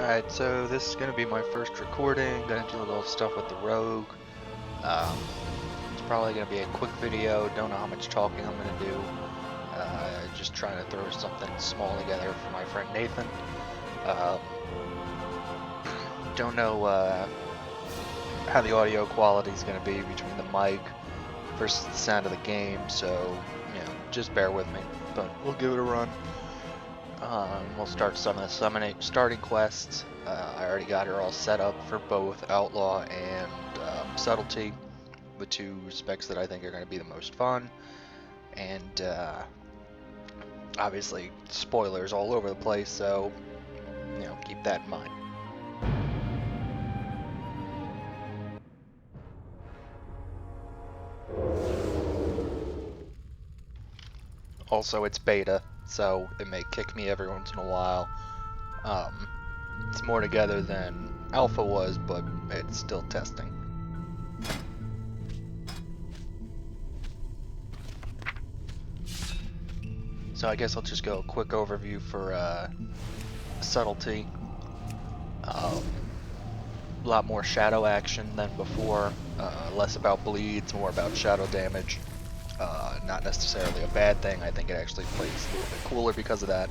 Alright, so this is going to be my first recording. Gonna do a little stuff with the Rogue. Um, it's probably going to be a quick video. Don't know how much talking I'm going to do. Just trying to throw something small together for my friend Nathan. Um, don't know how the audio quality is going to be between the mic versus the sound of the game, so just bear with me. But we'll give it a run. We'll start some of the starting quests. I already got her all set up for both Outlaw and Subtlety, the two specs that I think are going to be the most fun. And obviously, spoilers all over the place, so keep that in mind. Also, it's beta, so it may kick me every once in a while. It's more together than Alpha was, but it's still testing. So I guess I'll just go a quick overview for Subtlety. A lot more shadow action than before, less about bleeds, more about shadow damage. Not necessarily a bad thing. I think it actually plays a little bit cooler because of that.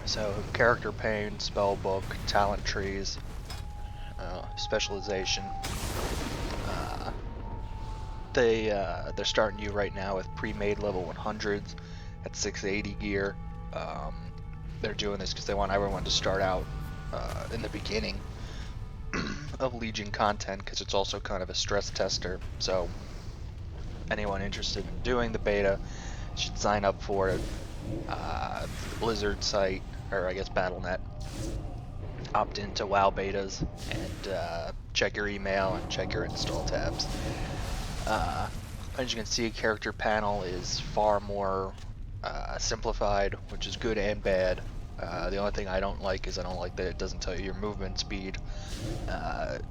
So character pane, spellbook, talent trees, specialization. They're starting you right now with pre-made level 100s at 680 gear. They're doing this because they want everyone to start out in the beginning of Legion content, because it's also kind of a stress tester. So anyone interested in doing the beta should sign up for it. The Blizzard site, or I guess Battle.net. Opt into WoW betas and check your email and check your install tabs. As you can see, character panel is far more simplified, which is good and bad. The only thing I don't like is I don't like that it doesn't tell you your movement speed.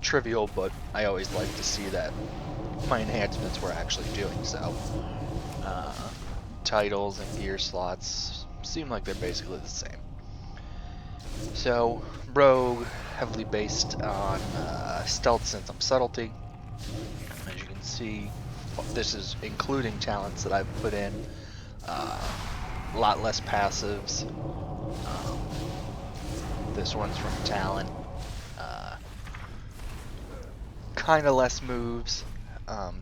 Trivial, but I always like to see that my enhancements were actually doing so. Titles and gear slots seem like they're basically the same. So, Rogue, heavily based on stealth since I'm Subtlety. As you can see, this is including talents that I've put in. A lot less passives. This one's from talent. Kind of less moves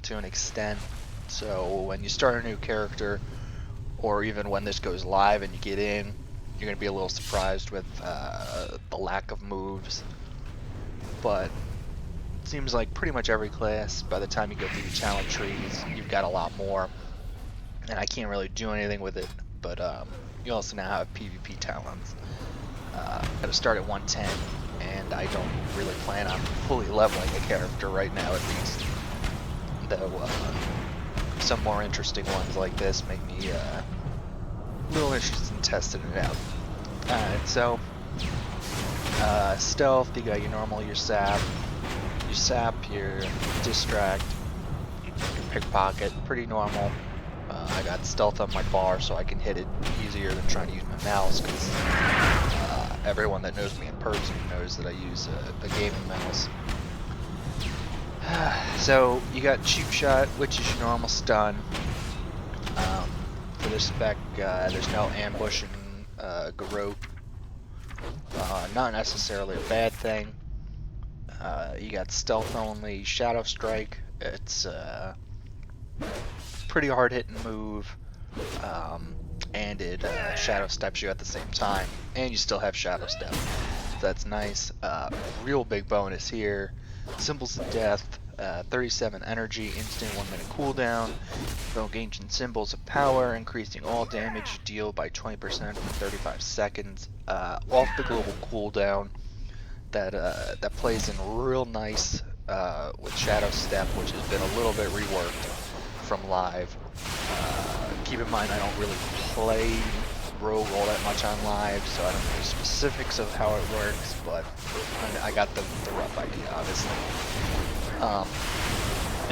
to an extent. So when you start a new character, or even when this goes live and you get in, you're going to be a little surprised with the lack of moves. But it seems like pretty much every class, by the time you go through the talent trees, you've got a lot more. And I can't really do anything with it, but you also now have PvP talents. Gotta start at 110, and I don't really plan on fully leveling a character right now, at least. Though some more interesting ones like this make me a little interested in testing it out. Alright, so stealth, you got your normal, your sap, your distract, your pickpocket, pretty normal. I got stealth on my bar so I can hit it easier than trying to use my mouse, because everyone that knows me in person knows that I use a gaming mouse. So you got cheap shot, which is your normal stun. For this spec, there's no ambushing garrote. Not necessarily a bad thing. You got stealth only, shadow strike. It's pretty hard hitting move, and it shadow steps you at the same time, and you still have shadow step. So that's nice. Real big bonus here: symbols of death, 37 energy, instant 1 minute cooldown. Evoke ancient symbols of power, increasing all damage you deal by 20% for 35 seconds. Off the global cooldown. That plays in real nice with shadow step, which has been a little bit reworked from live. Keep in mind, I don't really play Rogue all that much on live, so I don't know the specifics of how it works, but I got the rough idea, obviously.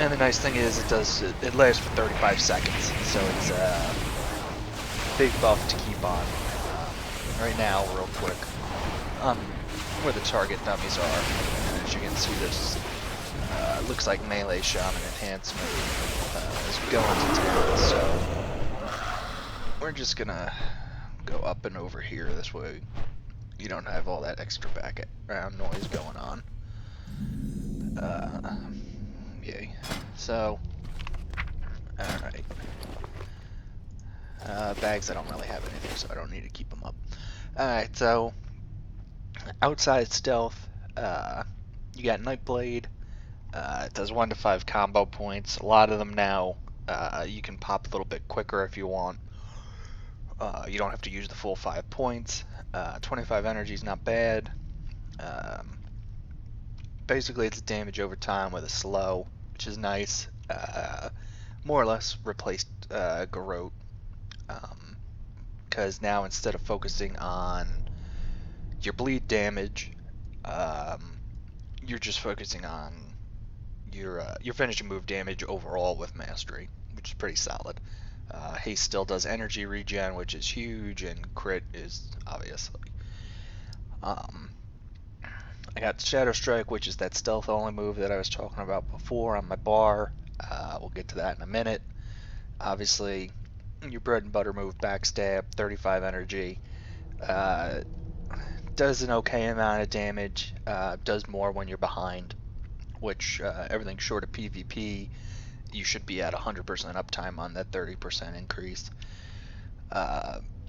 And the nice thing is it lasts for 35 seconds, so it's a big buff to keep on. right now, real quick, where the target dummies are. And as you can see, this looks like melee shaman enhancement is going to town. So we're just gonna go up and over here. This way, you don't have all that extra background noise going on. Yay. So, alright. Bags, I don't really have anything, so I don't need to keep them up. Alright, so, outside stealth, you got Nightblade. It does 1 to 5 combo points. A lot of them now, you can pop a little bit quicker if you want. You don't have to use the full 5 points. 25 energy is not bad. Basically, it's damage over time with a slow, which is nice. More or less replaced Garrote. Because now instead of focusing on your bleed damage, you're just focusing on your finishing move damage overall with Mastery, which is pretty solid. Haste still does energy regen, which is huge, and crit is obviously. I got Shadow Strike, which is that stealth only move that I was talking about before on my bar. We'll get to that in a minute. Obviously, your bread and butter move, Backstab, 35 energy. Does an okay amount of damage. Does more when you're behind, which everything short of PvP, you should be at 100% uptime on that 30% increase.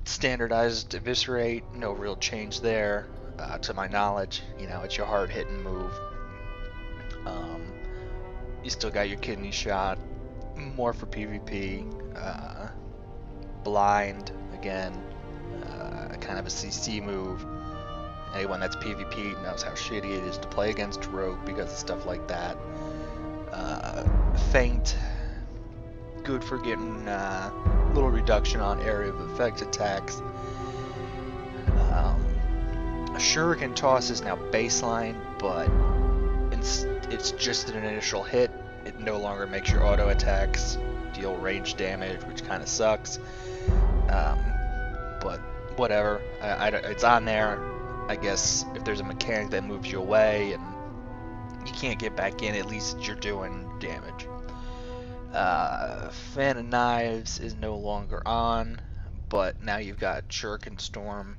Standardized Eviscerate, no real change there. To my knowledge, it's your hard-hitting move. You still got your kidney shot, more for PvP. Blind, again, kind of a CC move. Anyone that's PvP knows how shitty it is to play against Rogue because of stuff like that. Feint, good for getting a little reduction on area of effect attacks. Shuriken Toss is now baseline, but it's just an initial hit. It no longer makes your auto attacks deal range damage, which kind of sucks. But whatever, it's on there. I guess if there's a mechanic that moves you away and you can't get back in, at least you're doing damage. Fan of Knives is no longer on, but now you've got Shuriken Storm.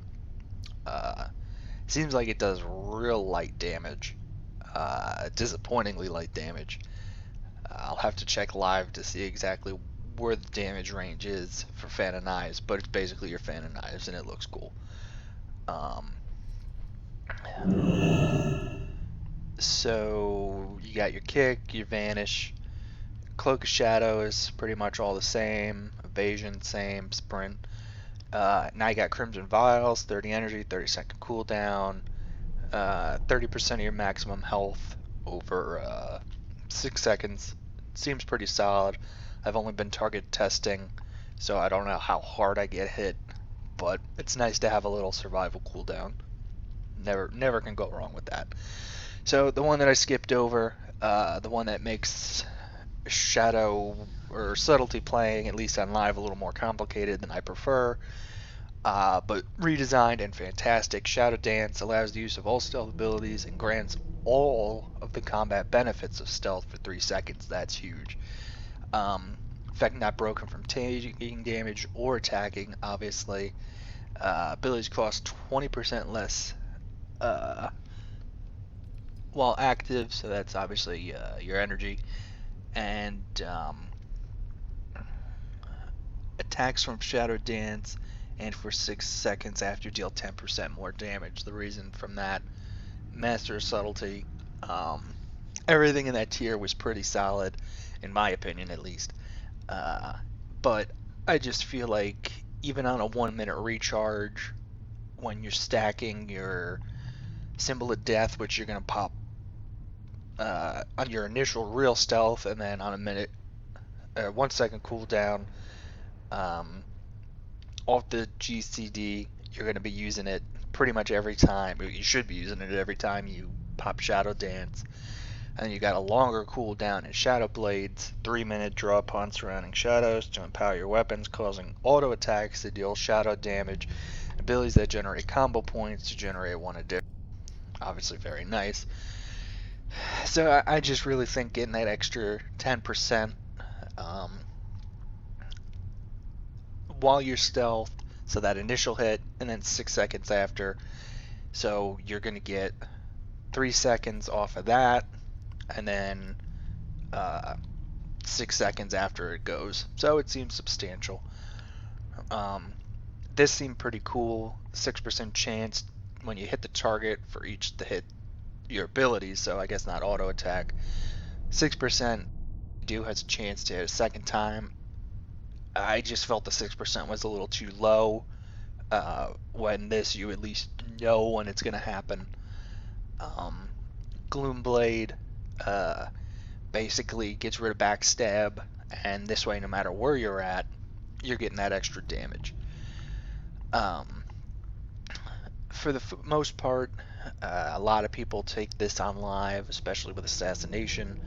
Seems like it does real light damage. Disappointingly light damage. I'll have to check live to see exactly where the damage range is for Fan of Knives, but it's basically your Fan of Knives and it looks cool. So you got your kick, your vanish, Cloak of Shadow is pretty much all the same, evasion same, sprint. Now you got Crimson Vials, 30 energy, 30-second cooldown, 30% of your maximum health over 6 seconds. Seems pretty solid. I've only been target testing, so I don't know how hard I get hit, but it's nice to have a little survival cooldown. Never can go wrong with that. So the one that I skipped over, the one that makes Shadow or Subtlety playing, at least on live, a little more complicated than I prefer. But redesigned and fantastic. Shadow Dance allows the use of all stealth abilities and grants all of the combat benefits of stealth for 3 seconds. That's huge. Effect not broken from taking damage or attacking, obviously. Abilities cost 20% less while active, so that's obviously your energy. And attacks from Shadow Dance and for 6 seconds after deal 10% more damage. The reason from that, Master of Subtlety, everything in that tier was pretty solid, in my opinion at least. But I just feel like even on a 1-minute recharge, when you're stacking your Symbol of Death, which you're going to pop on your initial real stealth, and then on a minute, 1 second cooldown, off the GCD, you're going to be using it pretty much every time. You should be using it every time you pop Shadow Dance. And you got a longer cooldown in Shadow Blades, 3-minute draw upon surrounding shadows to empower your weapons, causing auto attacks to deal shadow damage abilities that generate combo points to generate one additional. Obviously very nice. So I just really think getting that extra 10% while you're stealth, so that initial hit, and then 6 seconds after. So you're going to get 3 seconds off of that, and then 6 seconds after it goes. So it seems substantial. This seemed pretty cool. 6% chance when you hit the target for each to hit your abilities, so I guess not auto attack. 6% do has a chance to hit a second time. I just felt the 6% was a little too low. When this, you at least know when it's going to happen. Gloomblade basically gets rid of backstab, and this way, no matter where you're at, you're getting that extra damage. For the most part, a lot of people take this on live, especially with assassination.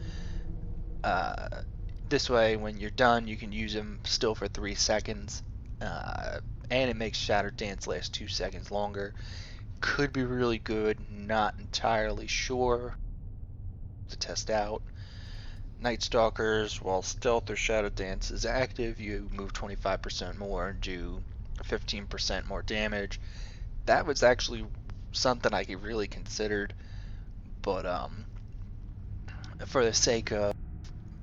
This way, when you're done, you can use them still for 3 seconds, and it makes Shatter Dance last 2 seconds longer. Could be really good, not entirely sure to test out. Night Stalkers, while Stealth or Shadow Dance is active, you move 25% more and do 15% more damage. That was actually something I really considered, but for the sake of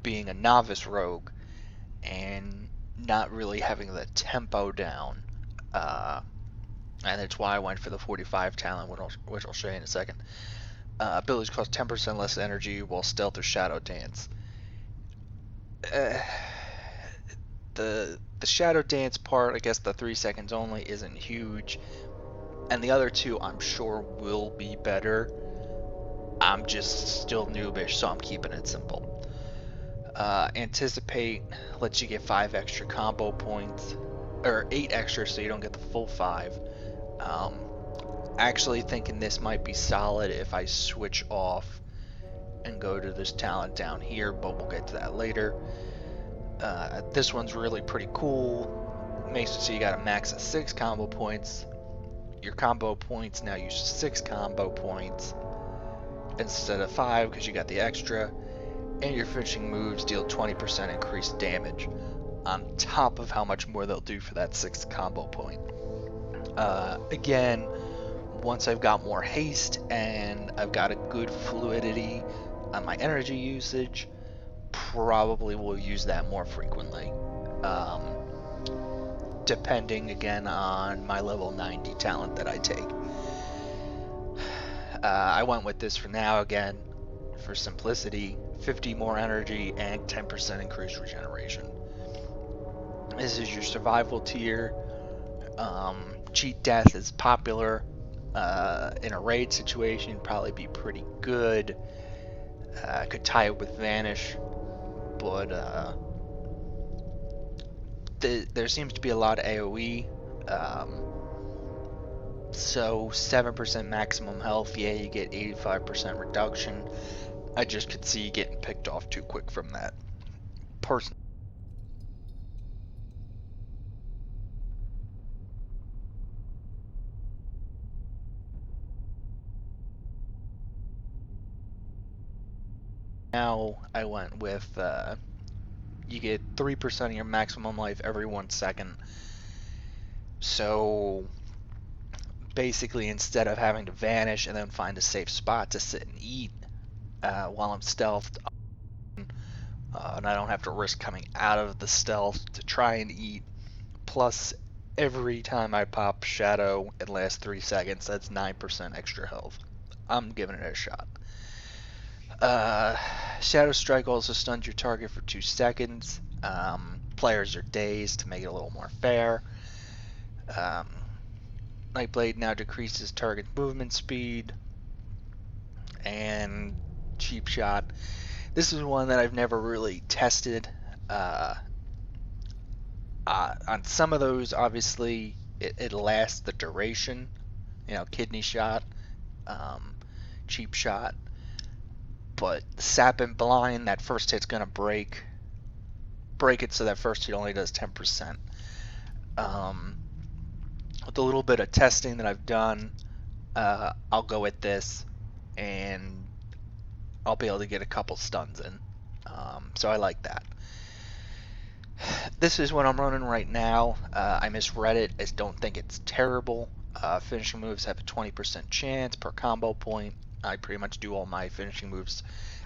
being a novice rogue and not really having the tempo down, and that's why I went for the 45 talent, which I'll show you in a second. Abilities cost 10% less energy, while Stealth or Shadow Dance. The Shadow Dance part, I guess the 3 seconds only, isn't huge, and the other two I'm sure will be better. I'm just still noobish, so I'm keeping it simple. Anticipate lets you get 5 extra combo points, or 8 extra, so you don't get the full 5. Actually thinking this might be solid if I switch off and go to this talent down here, but we'll get to that later. This one's really pretty cool. Makes it so you got a max of 6 combo points. Your combo points now use 6 combo points instead of 5 because you got the extra. And your finishing moves deal 20% increased damage on top of how much more they'll do for that 6th combo point. Again, once I've got more haste and I've got a good fluidity on my energy usage, probably will use that more frequently. Depending again on my level 90 talent that I take. I went with this for now again, for simplicity, 50 more energy and 10% increased regeneration. This is your survival tier. Cheat death is popular. In a raid situation, probably be pretty good. Could tie it with Vanish, but there seems to be a lot of AoE. So 7% maximum health, yeah, you get 85% reduction. I just could see getting picked off too quick from that. Personally. Now I went with you get 3% of your maximum life every 1 second. So basically, instead of having to vanish and then find a safe spot to sit and eat while I'm stealthed, and I don't have to risk coming out of the stealth to try and eat. Plus, every time I pop Shadow, it lasts 3 seconds. That's 9% extra health. I'm giving it a shot. Shadow Strike also stuns your target for 2 seconds. Players are dazed to make it a little more fair. Nightblade now decreases target movement speed. And Cheap Shot. This is one that I've never really tested. On some of those, obviously, it lasts the duration. Kidney Shot, Cheap Shot. But Sap and Blind, that first hit's going to break it so that first hit only does 10%. with a little bit of testing that I've done, I'll go with this, and I'll be able to get a couple stuns in. So I like that. This is what I'm running right now. I misread it. I don't think it's terrible. Finishing moves have a 20% chance per combo point. I pretty much do all my finishing moves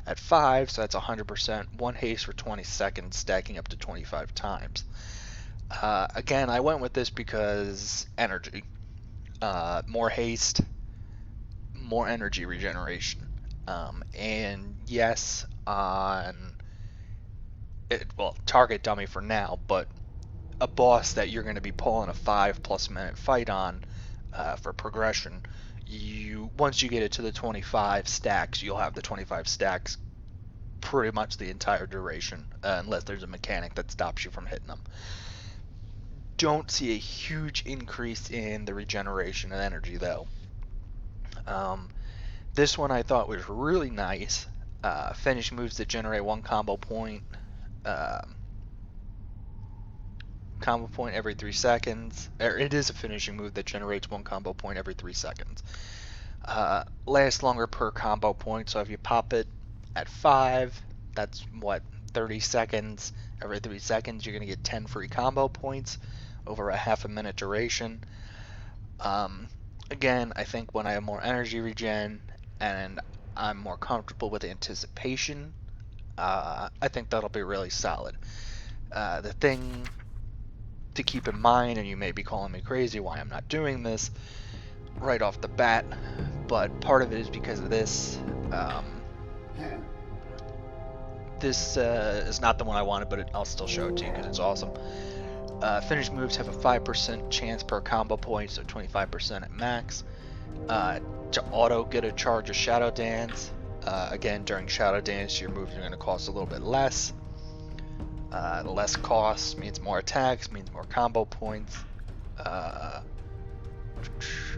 at 5, so that's 100%. 1 haste for 20 seconds, stacking up to 25 times. Again, I went with this because energy. More haste, more energy regeneration. And yes, on target dummy for now, but a boss that you're going to be pulling a 5+ minute fight on for progression, once you get it to the 25 stacks, you'll have the 25 stacks pretty much the entire duration, unless there's a mechanic that stops you from hitting them. Don't see a huge increase in the regeneration and energy though. This one I thought was really nice. Finish moves that generate 1 combo point. Combo point every 3 seconds. It is a finishing move that generates 1 combo point every 3 seconds. Lasts longer per combo point, so if you pop it at 5, that's what, 30 seconds. Every 3 seconds you're going to get 10 free combo points over a half a minute duration. Again, I think when I have more energy regen and I'm more comfortable with anticipation, I think that'll be really solid. The thing to keep in mind, and you may be calling me crazy why I'm not doing this right off the bat, but part of it is because of this. This is not the one I wanted, but I'll still show it to you because it's awesome. Finished moves have a 5% chance per combo point, so 25% at max. To auto get a charge of Shadow Dance. Again, during Shadow Dance, your moves are going to cost a little bit less. Less cost means more attacks, means more combo points.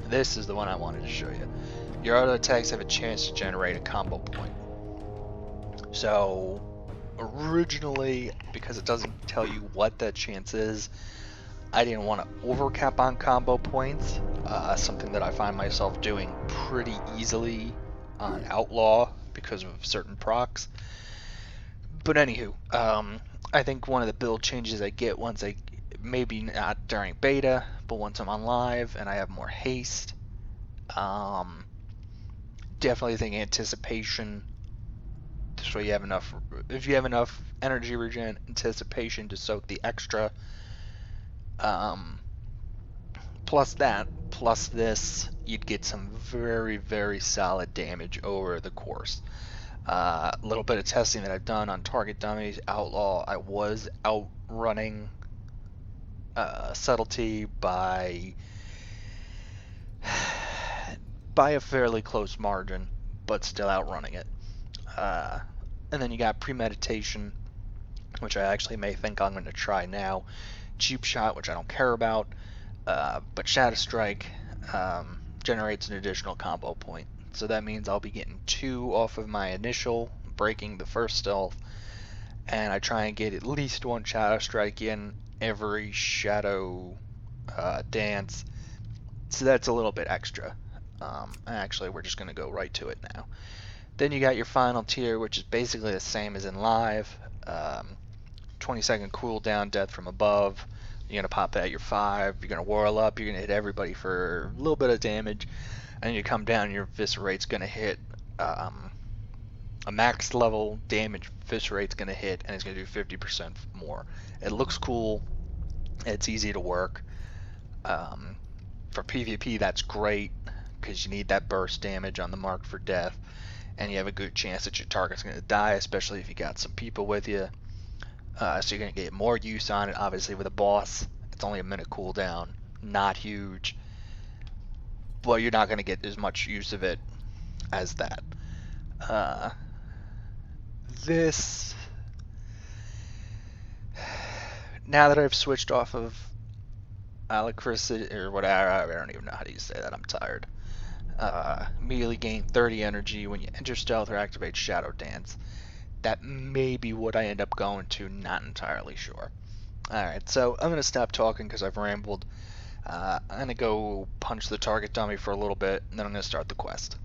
This is the one I wanted to show you. Your auto attacks have a chance to generate a combo point. So originally, because it doesn't tell you what that chance is, I didn't want to overcap on combo points, something that I find myself doing pretty easily on Outlaw because of certain procs. But anywho, I think one of the build changes I get once maybe not during beta, but once I'm on live and I have more haste, definitely think anticipation. So you have enough, if you have enough energy regen, anticipation to soak the extra. Plus this, you'd get some very, very solid damage over the course. A little bit of testing that I've done on target dummies, Outlaw, I was outrunning subtlety by a fairly close margin, but still outrunning it. And then you got premeditation, which I actually may think I'm going to try now. Cheap shot, which I don't care about, but Shadow Strike generates an additional combo point. So that means I'll be getting 2 off of my initial, breaking the first stealth, and I try and get at least 1 Shadow Strike in every Shadow Dance. So that's a little bit extra. Actually, we're just going to go right to it now. Then you got your final tier, which is basically the same as in live. 20-second cooldown, death from above. You're going to pop that at your 5. You're going to whirl up. You're going to hit everybody for a little bit of damage. And you come down, your Viscerate's going to hit a max level damage. Viscerate's going to hit, and it's going to do 50% more. It looks cool. It's easy to work. For PvP, that's great because you need that burst damage on the mark for death, and you have a good chance that your target's going to die, especially if you got some people with you. So you're going to get more use on it. Obviously, with a boss, it's only a minute cooldown, not huge, but you're not going to get as much use of it as that. This, now that I've switched off of Alacrity or whatever, I don't even know how to say that. I'm tired. Immediately gain 30 energy when you enter stealth or activate Shadow Dance. That may be what I end up going to, not entirely sure. Alright, so I'm going to stop talking because I've rambled. I'm gonna go punch the target dummy for a little bit, and then I'm gonna start the quest.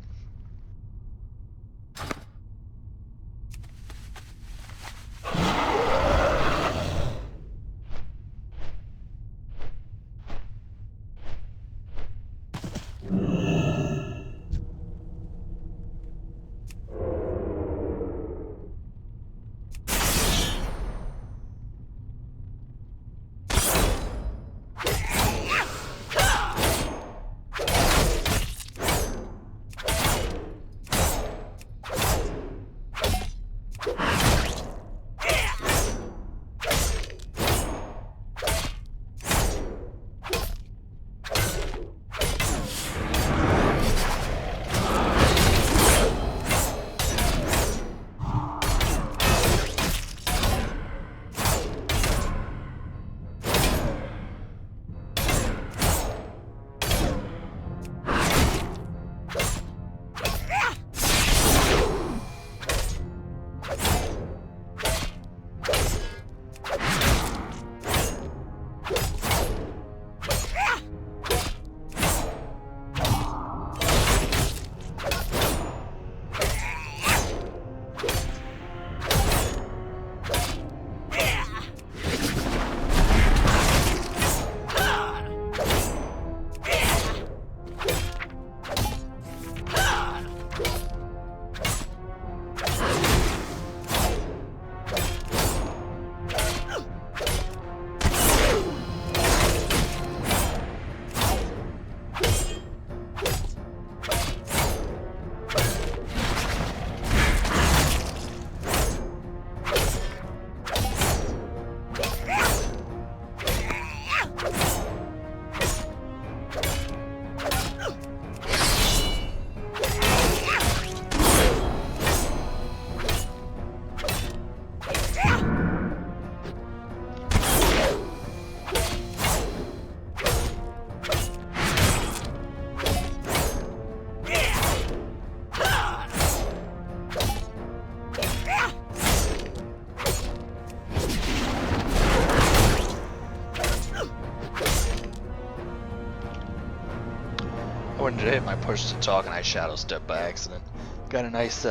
I wanted to hit my push to talk and I shadow step by accident. Got a nice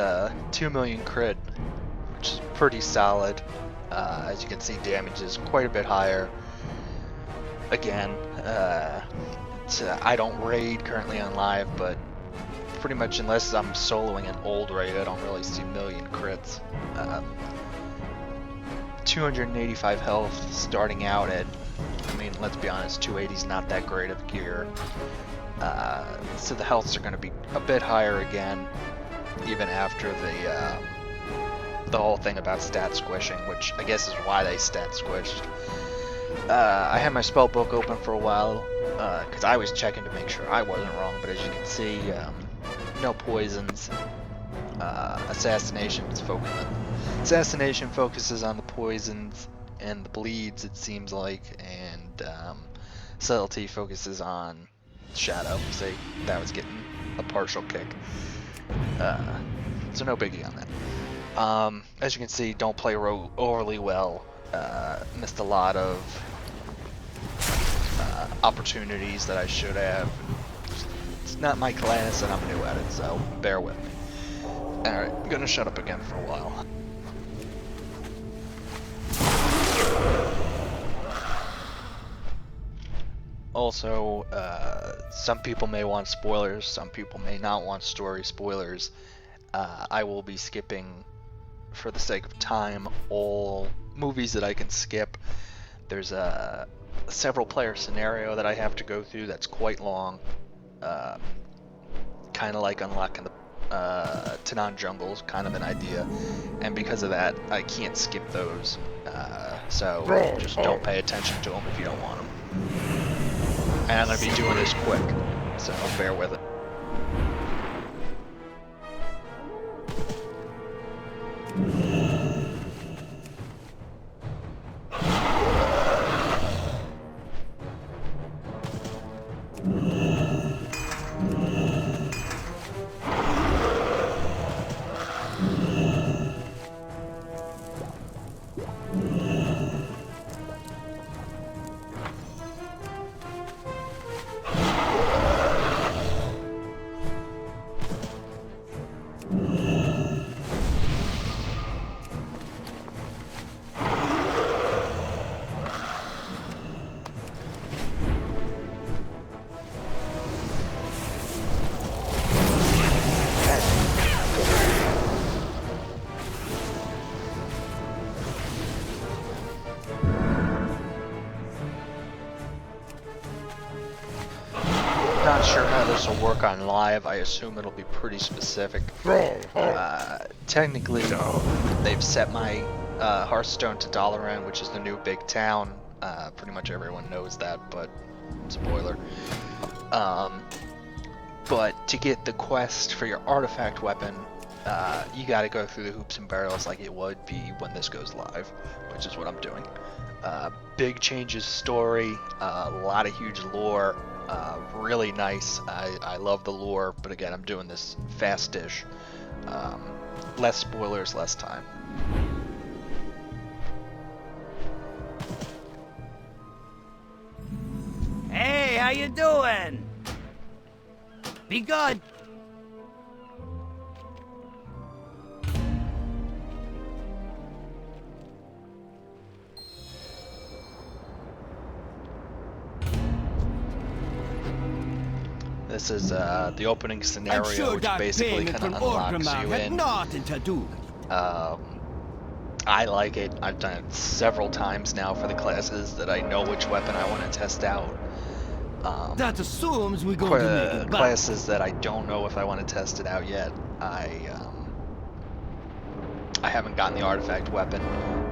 2 million crit, which is pretty solid. As you can see, damage is quite a bit higher. Again, I don't raid currently on live, but pretty much unless I'm soloing an old raid, I don't really see million crits. 285 health starting out at, I mean, let's be honest, 280 is not that great of gear. So the healths are going to be a bit higher again, even after the whole thing about stat squishing, which I guess is why they stat squished. I had my spell book open for a while, because I was checking to make sure I wasn't wrong, but as you can see, no poisons. Assassination focuses on the poisons and the bleeds, it seems like, and subtlety focuses on shadow. See, that was getting a partial kick. So no biggie on that. As you can see, don't play overly well. Missed a lot of opportunities that I should have. It's not my class and I'm new at it, so bear with me. Alright, I'm gonna shut up again for a while. Also, some people may want spoilers, some people may not want story spoilers. I will be skipping, for the sake of time, all movies that I can skip. There's a several player scenario that I have to go through that's quite long. Kind of like unlocking the Tanan jungles, kind of an idea. And because of that, I can't skip those. So just don't pay attention to them if you don't want them. And I'm going to be doing this quick, so bear with it. Not sure how this will work on live. I assume it'll be pretty specific. Technically, they've set my Hearthstone to Dalaran, which is the new big town. Pretty much everyone knows that, but spoiler. But to get the quest for your artifact weapon, you gotta go through the hoops and barrels like it would be when this goes live, which is what I'm doing. Big changes story, a lot of huge lore, really nice. I love the lore, but again, I'm doing this fast-ish. Less spoilers, less time. Hey, how you doing? Be good. This is the opening scenario, which basically kind of unlocks you in. I like it. I've done it several times now for the classes that I know which weapon I want to test out. That assumes we're going For to the make it back. classes that I don't know if I want to test it out yet, I haven't gotten the artifact weapon.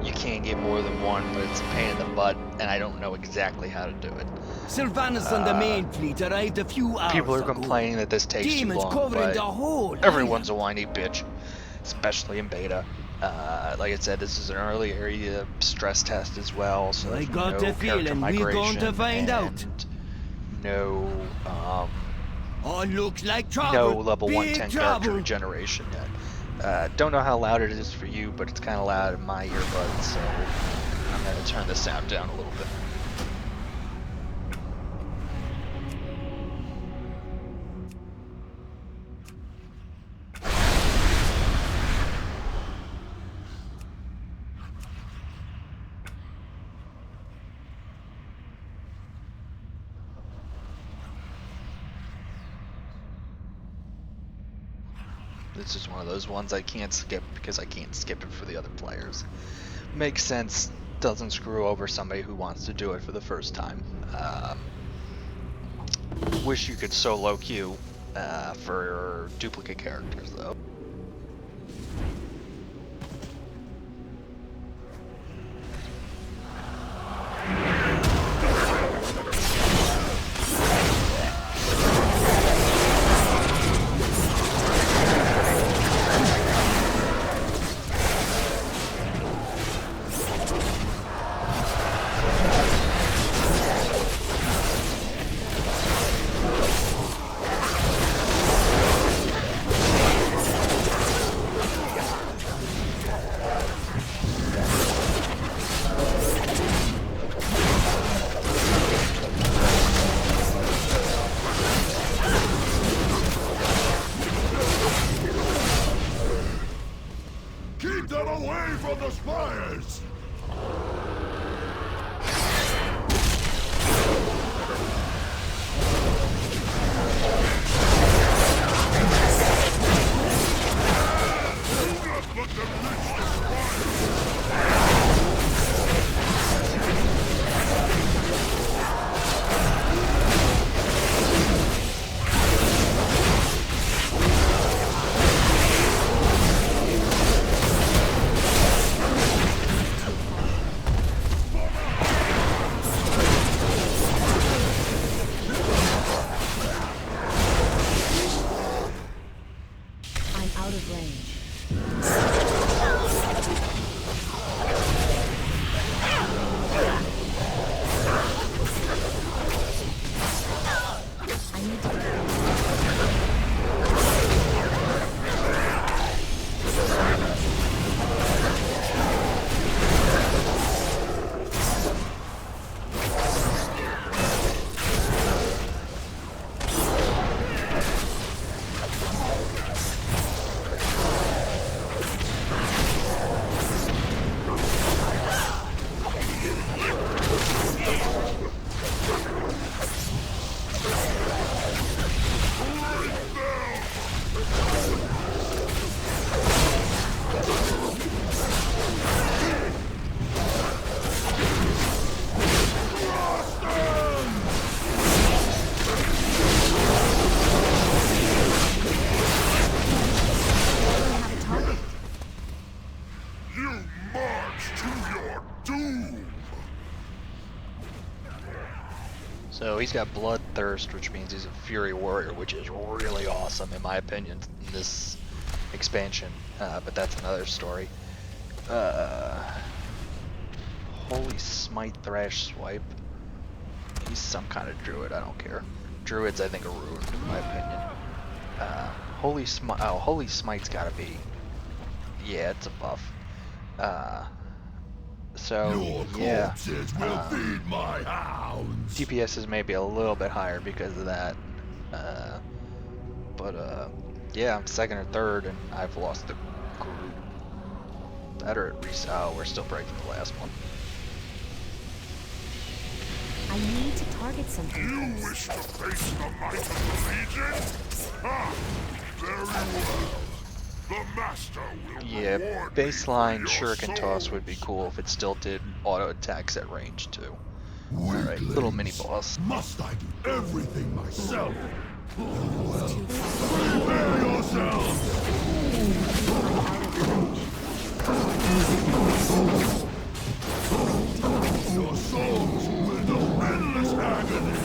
You can get more than one, but it's a pain in the butt, and I don't know exactly how to do it. Sylvanus and the main fleet arrived a few hours People are ago. complaining that this takes too Demons long, covering but the whole everyone's a whiny bitch, especially in beta. Like I said, this is an early area stress test as well, so I there's got no the character feeling we're migration going to find out. and no looks like trouble. no level Big 110 character trouble. regeneration yet. Don't know how loud it is for you, but it's kind of loud in my earbuds, so I'm going to turn the sound down a little bit. This is one of those ones I can't skip because I can't skip it for the other players. Makes sense, doesn't screw over somebody who wants to do it for the first time. Wish you could solo queue for duplicate characters though. he's got Bloodthirst, which means he's a Fury Warrior, which is really awesome in my opinion in this expansion. But that's another story. Holy Smite Thrash Swipe. He's some kind of druid, I don't care. Druids I think are ruined in my opinion. Holy Smite's gotta be. Yeah, it's a buff. So yeah. Will feed my hounds. DPS is maybe a little bit higher because of that. Yeah, I'm second or third and I've lost the group. That or at least, oh, we're still breaking the last one. I need to target something You first. wish to face the might of the Legion? Ah, very well. The Master will Yeah, reward me baseline for your Shuriken Toss would be souls. cool if it still did auto attacks at range too. Alright, little mini boss. Must I do everything myself? It's too far. Prepare yourselves! Your souls will know endless agony.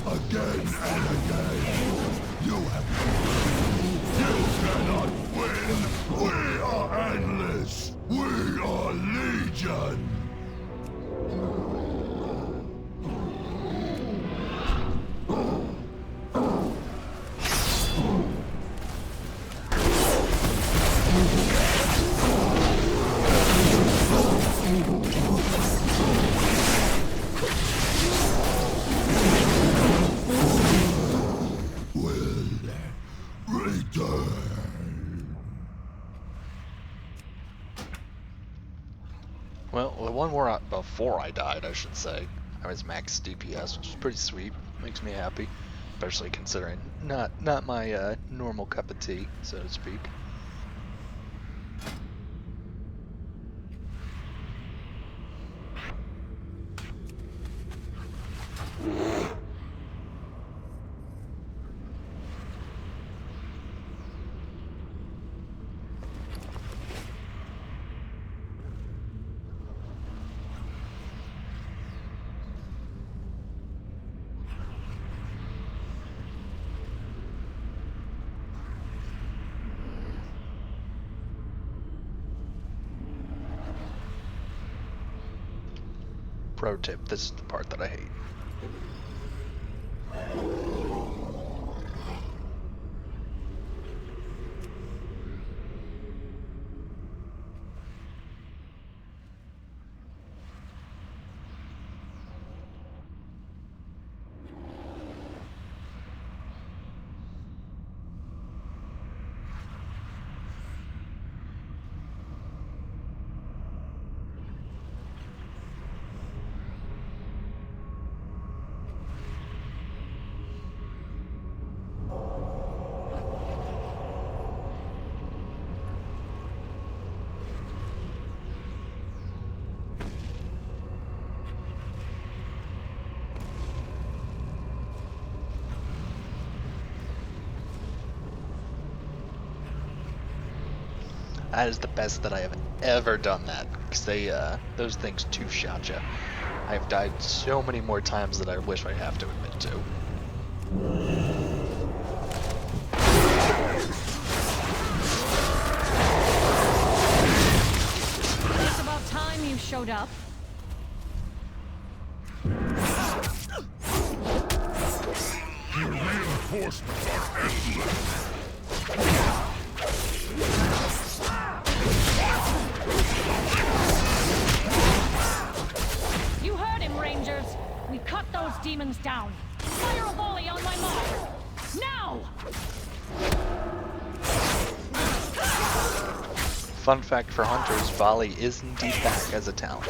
Again and again. You have. You cannot win. We are endless. We are Legion. Well, the one where before I died, I should say, I was max DPS, which is pretty sweet. Makes me happy, especially considering not my normal cup of tea, so to speak. Pro tip, this is the part that I hate. That is the best that I have ever done that, because they, those things two-shot you. I've died so many more times that I wish I have to admit to. It's about time you showed up. You reinforce reinforcements are endless. You heard him, Rangers. We cut those demons down. Fire a volley on my mark. Now! Fun fact for hunters, volley is indeed back as a talent.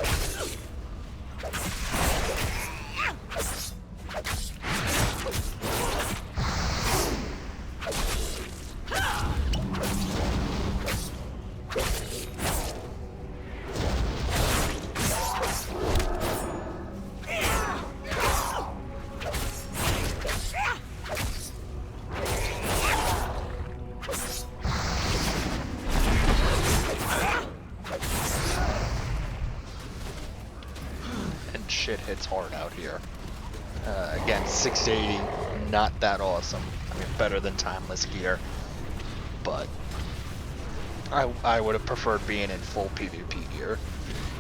Shit hits hard out here. Again, 680, not that awesome. I mean, better than timeless gear, but I would have preferred being in full PvP gear.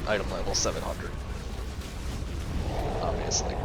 Item level 700, obviously.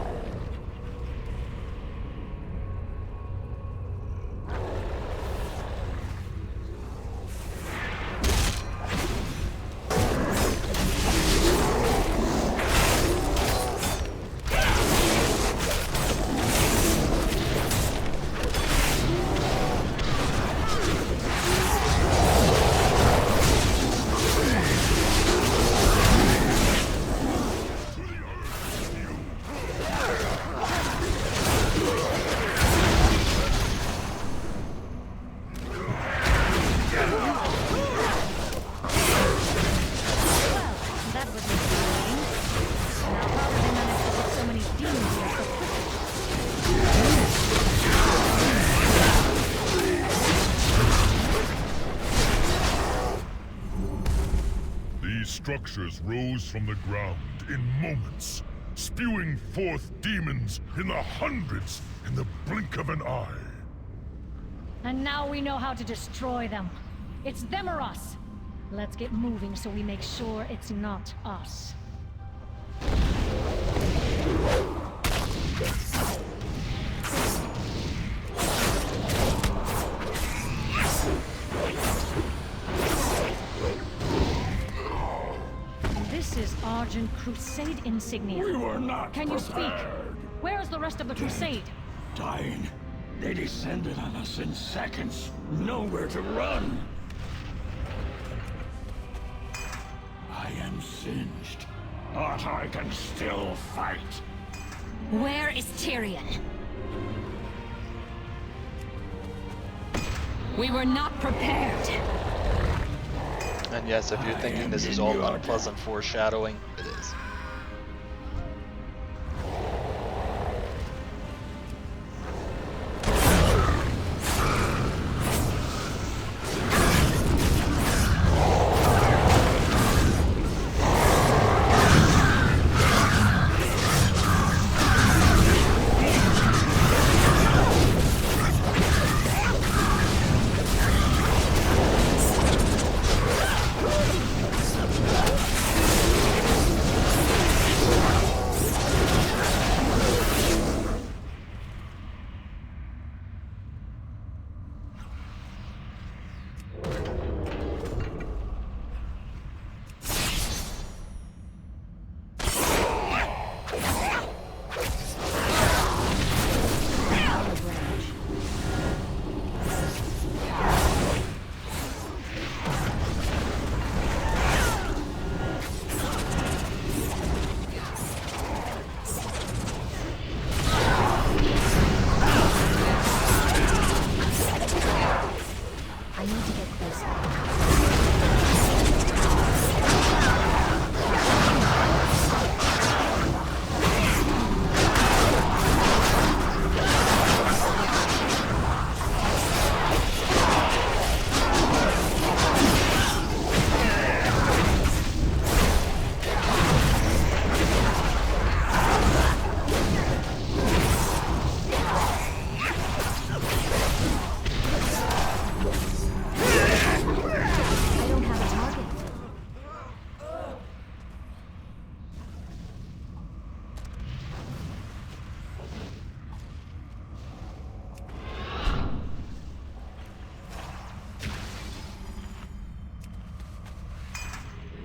Structures rose from the ground in moments, spewing forth demons in the hundreds in the blink of an eye. And now we know how to destroy them. It's them or us. Let's get moving so we make sure it's not us. This is Argent Crusade insignia. We were not Can you speak? prepared. Where's the rest of the Crusade? Dying. They descended on us in seconds. Nowhere to run. I am singed, but I can still fight. Where is Tyrion? We were not prepared. And yes, if you're thinking this is all unpleasant foreshadowing, it is.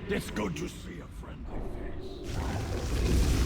It's good to see a friendly face.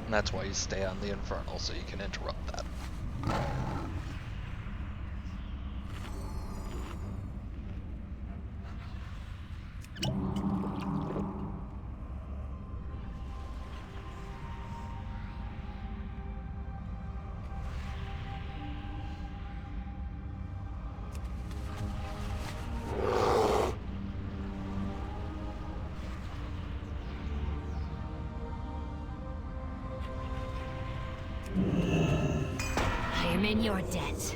And that's why you stay on the Infernal, so you can interrupt that. I am in your debt.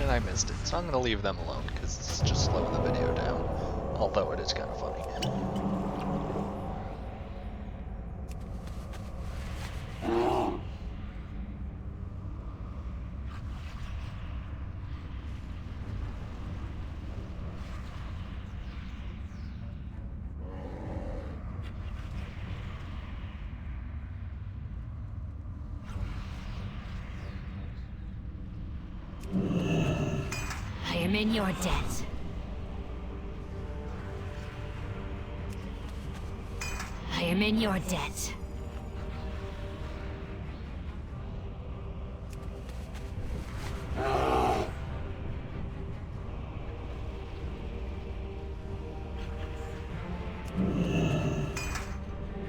And I missed it, so I'm gonna leave them alone because it's just slowing the video down. Although it is kind of funny. I am in your debt. I am in your debt.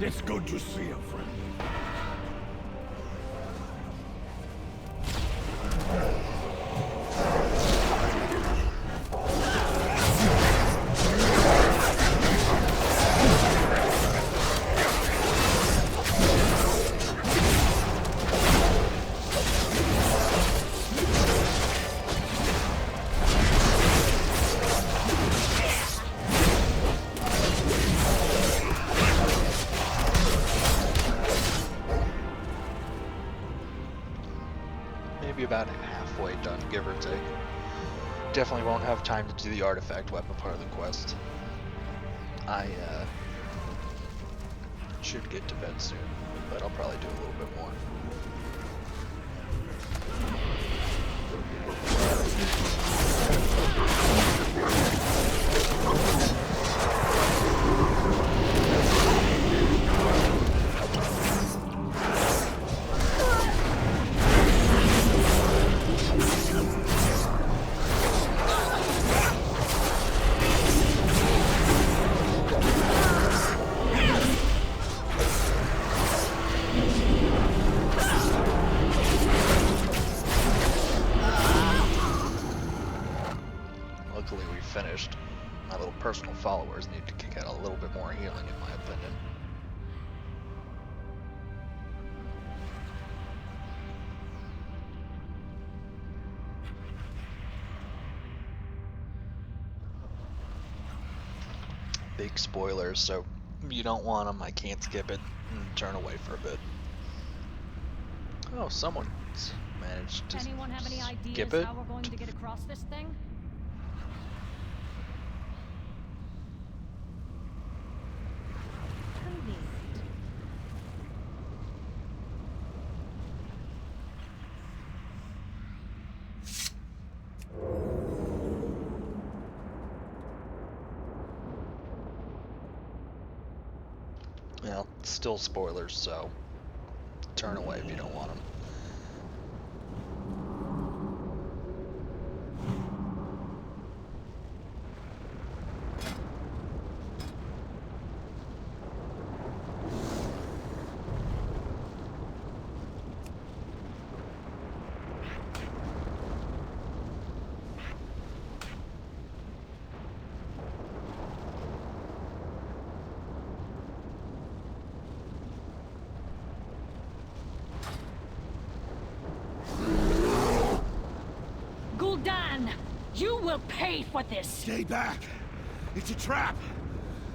It's good to see a friendly. Maybe about halfway done, give or take. Definitely won't have time to do the artifact weapon part of the quest. I should get to bed soon, but I'll probably do a little bit more. Luckily we finished. My little personal followers need to kick out a little bit more healing in my opinion. Big spoilers, so if you don't want them, I can't skip it and turn away for a bit. Oh, someone's managed to Anyone have any ideas skip it. how we're going to get across this thing? Convenient. Well, still spoilers, so turn away if you don't want them. You will pay for this! Stay back! It's a trap!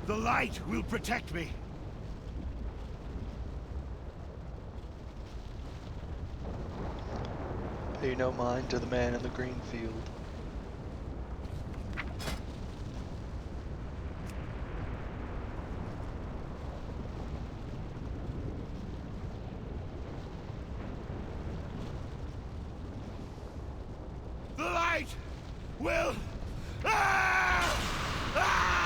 The light will protect me! Pay no mind to the man in the green field. The light will... Ah! Ah!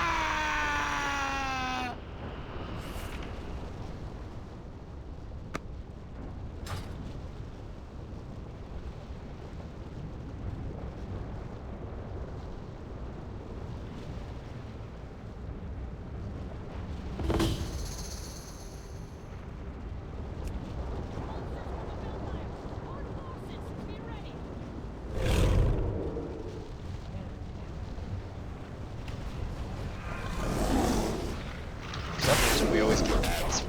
We always get that.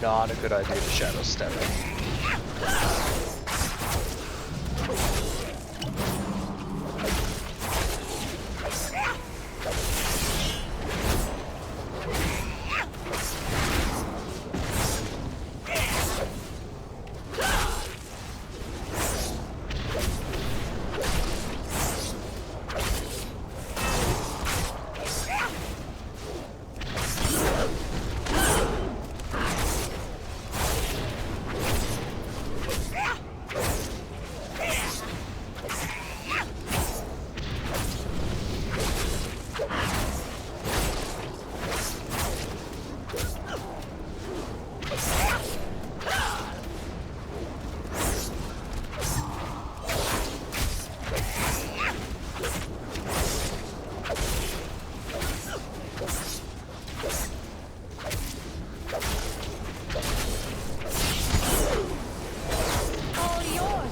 Not a good idea to shadow step it.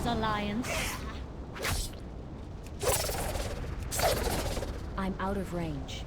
Alliance. I'm out of range.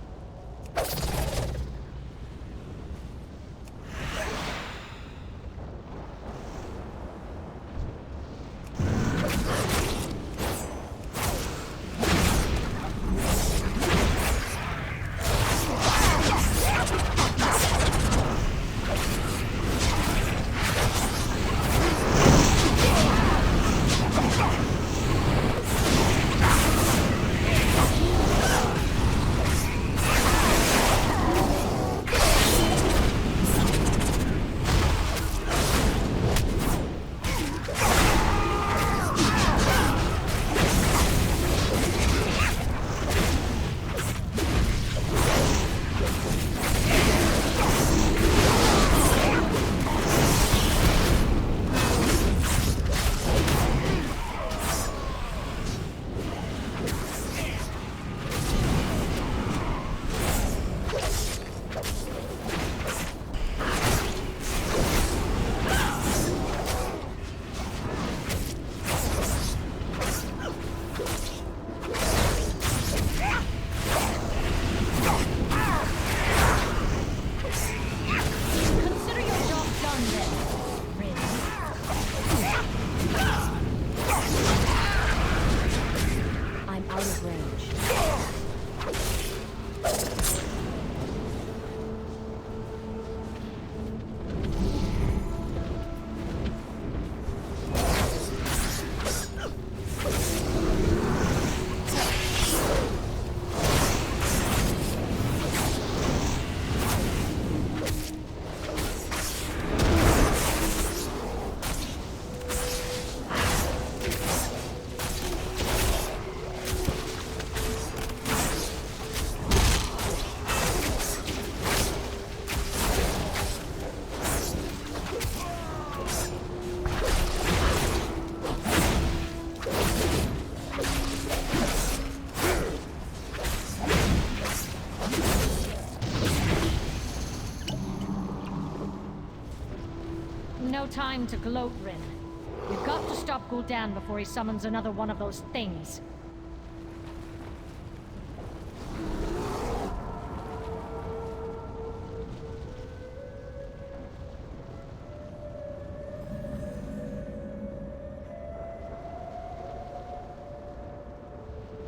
no time to gloat, Rin. We've got to stop Gul'dan before he summons another one of those things.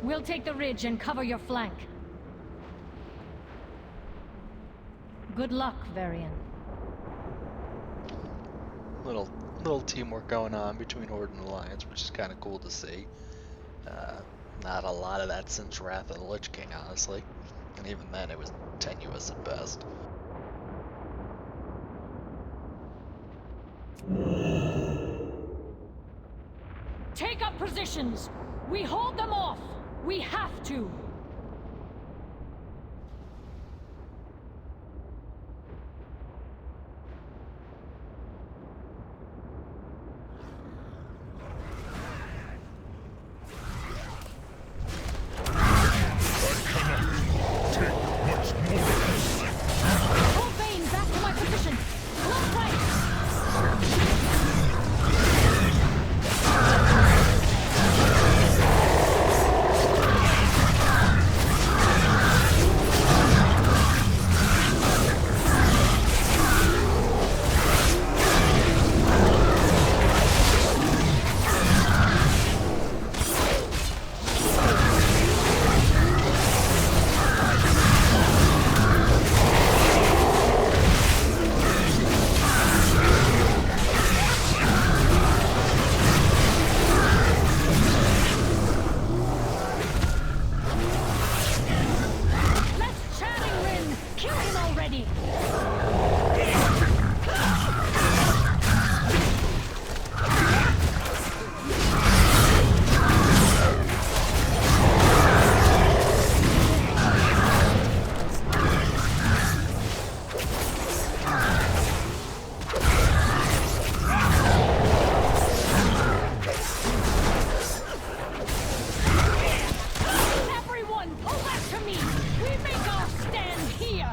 We'll take the ridge and cover your flank. Good luck, Varian. Little teamwork going on between Horde and Alliance, which is kind of cool to see. Not a lot of that since Wrath of the Lich King, honestly. And even then, it was tenuous at best. Take up positions! We hold them off! We have to! Pull Bane back to my position! Close ranks! Let's chatting, Rin! Kill him already! Everyone, pull back to me! We make our stand here!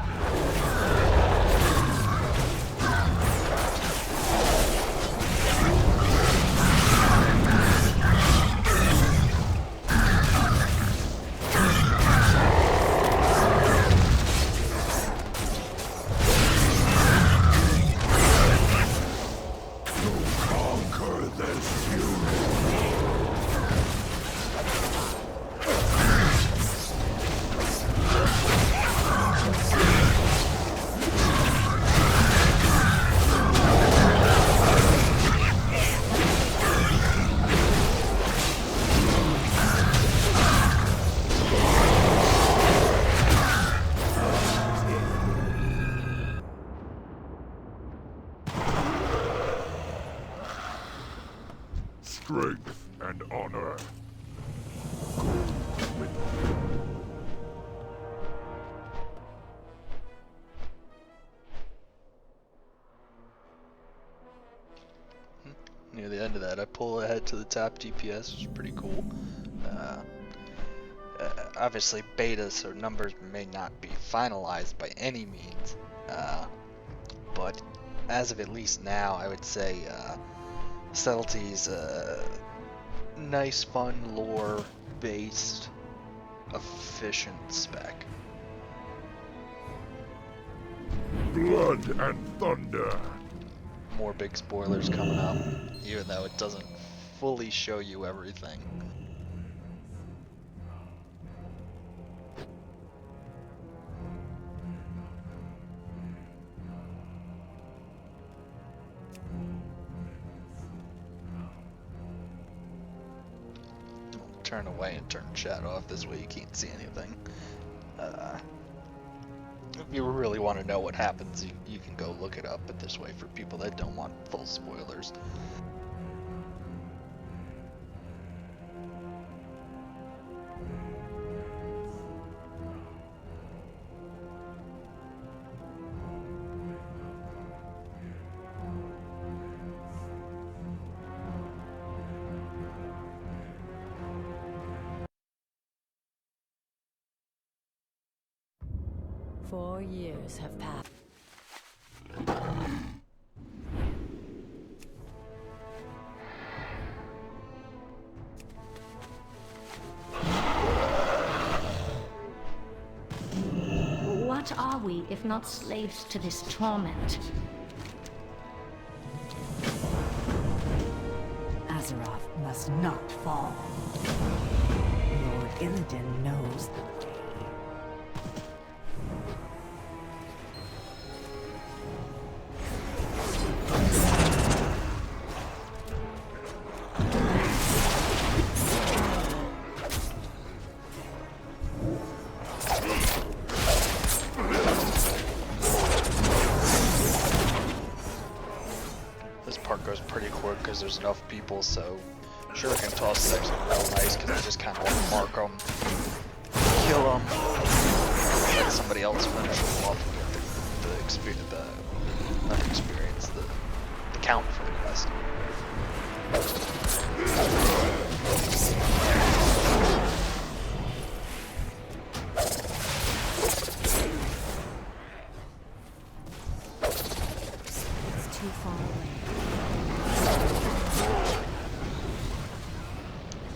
Conquer this fury. Strength and honor. Near the end of that, I pull ahead to the top DPS, which is pretty cool. Obviously, beta, so numbers may not be finalized by any means, but as of at least now, I would say Subtlety's nice, fun, lore-based, efficient spec. Blood and thunder. More big spoilers coming up, even though it doesn't fully show you everything. I'll turn away and turn chat off, this way you can't see anything. If you really want to know what happens, you can go look it up, but this way for people that don't want full spoilers. Four years have passed. What are we if not slaves to this torment? Azeroth must not fall. Lord Illidan knows the way. This part goes pretty quick because there's enough people, so Shuriken toss is actually real nice because I just kind of want to mark them, kill them, let somebody else finish them off and get the experience, not the experience, the count for the quest. It's too far away.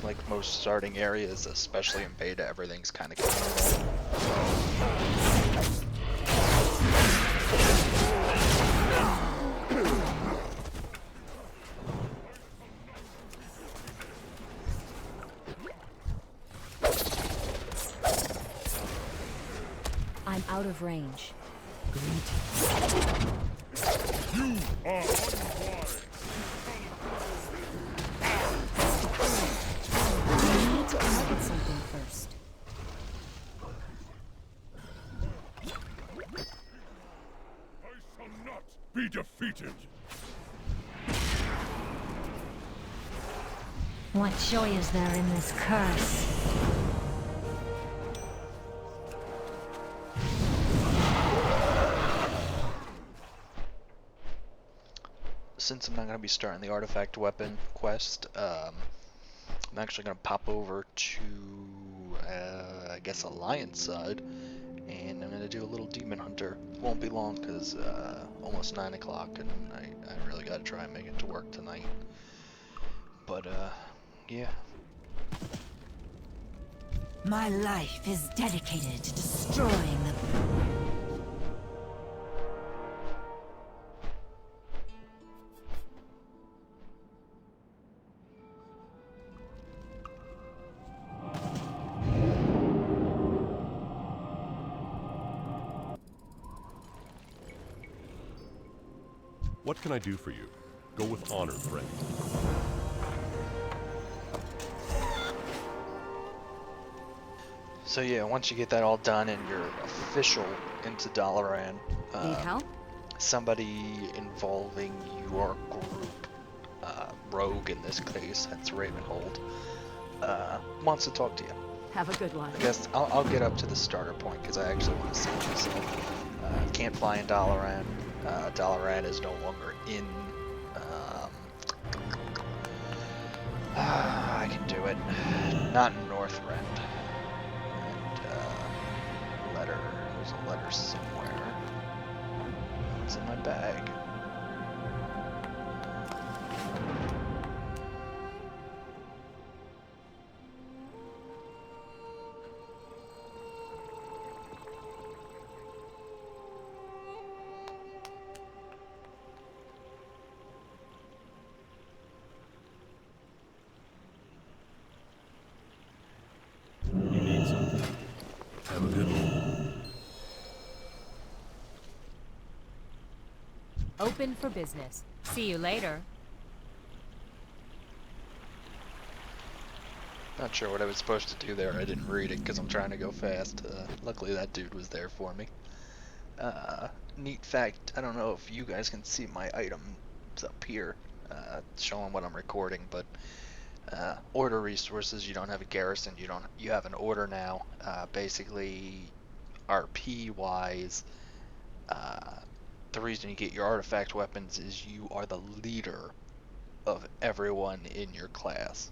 Like most starting areas, especially in beta, everything's kind of communal. I'm out of range. You are unwise. I need to target something first. I shall not be defeated. What joy is there in this curse? Since I'm not going to be starting the artifact weapon quest, I'm actually going to pop over to, I guess, Alliance side, and I'm going to do a little Demon Hunter. Won't be long because almost 9 o'clock, and I really got to try and make it to work tonight. But, yeah. My life is dedicated to destroying the... What can I do for you? Go with honor, friend. So yeah, once you get that all done and you're official into Dalaran, Need help? somebody involving your group, Rogue in this case, that's Ravenhold, wants to talk to you. Have a good one. I guess I'll get up to the starter point because I actually want to see myself. Can't fly in Dalaran. Dalaran is no longer in. I can do it. Not in Northrend. And letter. There's a letter somewhere. It's in my bag. You need something? Have a good one. Open for business. See you later. Not sure what I was supposed to do there. I didn't read it because I'm trying to go fast. Luckily that dude was there for me. Neat fact, I don't know if you guys can see my items up here, showing what I'm recording, but order resources, you don't have a garrison, you have an order now. Basically, RP wise, the reason you get your artifact weapons is you are the leader of everyone in your class.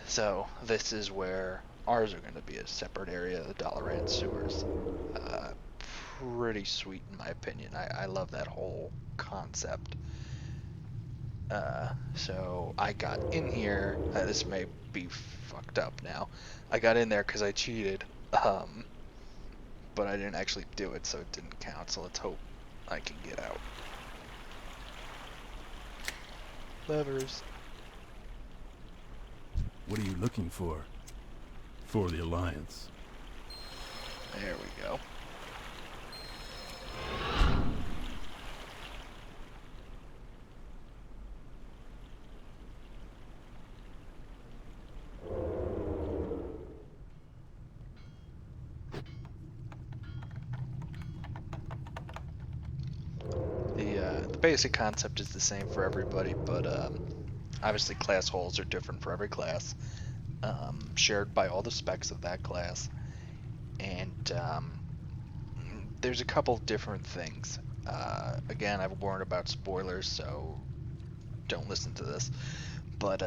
So this is where ours are going to be a separate area of the Dalaran sewers. Pretty sweet in my opinion. I love that whole concept. So I got in here. This may be fucked up now. I got in there because I cheated. but I didn't actually do it, so it didn't count. So let's hope I can get out. Levers. What are you looking for? For the Alliance. There we go. The basic concept is the same for everybody, but obviously class holes are different for every class, shared by all the specs of that class, and there's a couple different things. Again, I've warned about spoilers, so don't listen to this. But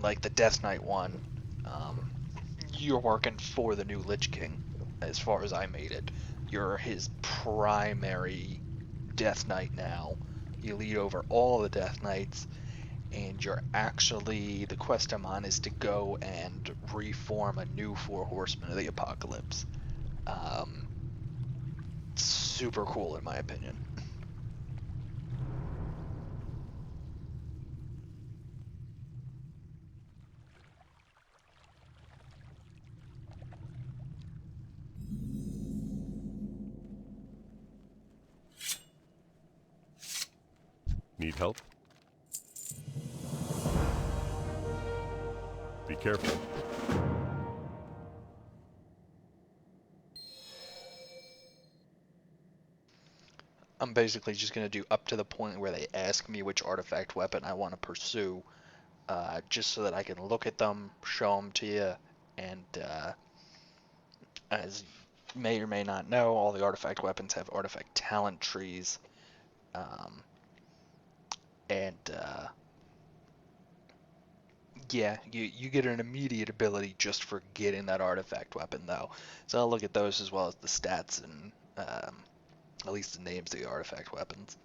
like the Death Knight one, you're working for the new Lich King, as far as I made it. You're his primary Death Knight now. You lead over all the Death Knights, and you're actually, the quest I'm on is to go and reform a new Four Horsemen of the Apocalypse. Super cool in my opinion. Need help? Be careful. I'm basically just going to do up to the point where they ask me which artifact weapon I want to pursue, just so that I can look at them, show them to you, and as you may or may not know, all the artifact weapons have artifact talent trees, and yeah, you get an immediate ability just for getting that artifact weapon, though. So I'll look at those as well as the stats and at least the names of the artifact weapons.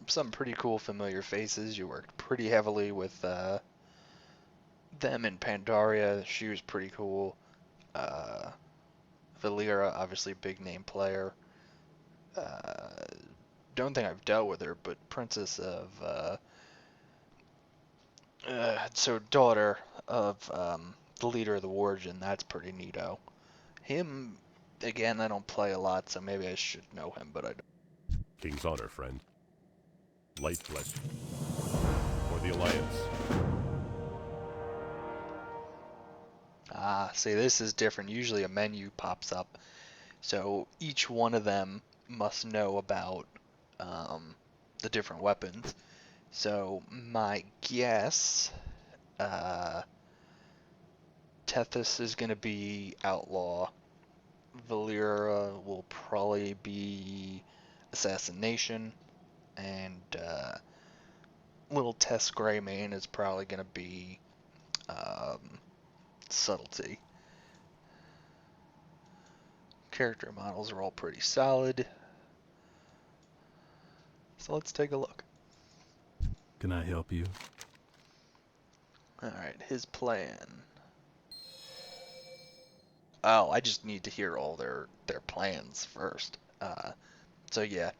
Some pretty cool familiar faces. You worked pretty heavily with them in Pandaria. She was pretty cool. Valera, obviously big name player. Don't think I've dealt with her, but Princess of so daughter of the leader of the Warden. That's pretty neato. Him again. I don't play a lot, so maybe I should know him, but I don't. King's honor, friend. Light flesh. For the Alliance. Ah, see, this is different. Usually a menu pops up, so each one of them must know about the different weapons. So my guess, Tethys is going to be outlaw. Valera will probably be assassination, and little Tess Greymane is probably going to be subtlety. Character models are all pretty solid. So let's take a look. Can I help you? Alright, his plan. Oh, I just need to hear all their plans first. So yeah,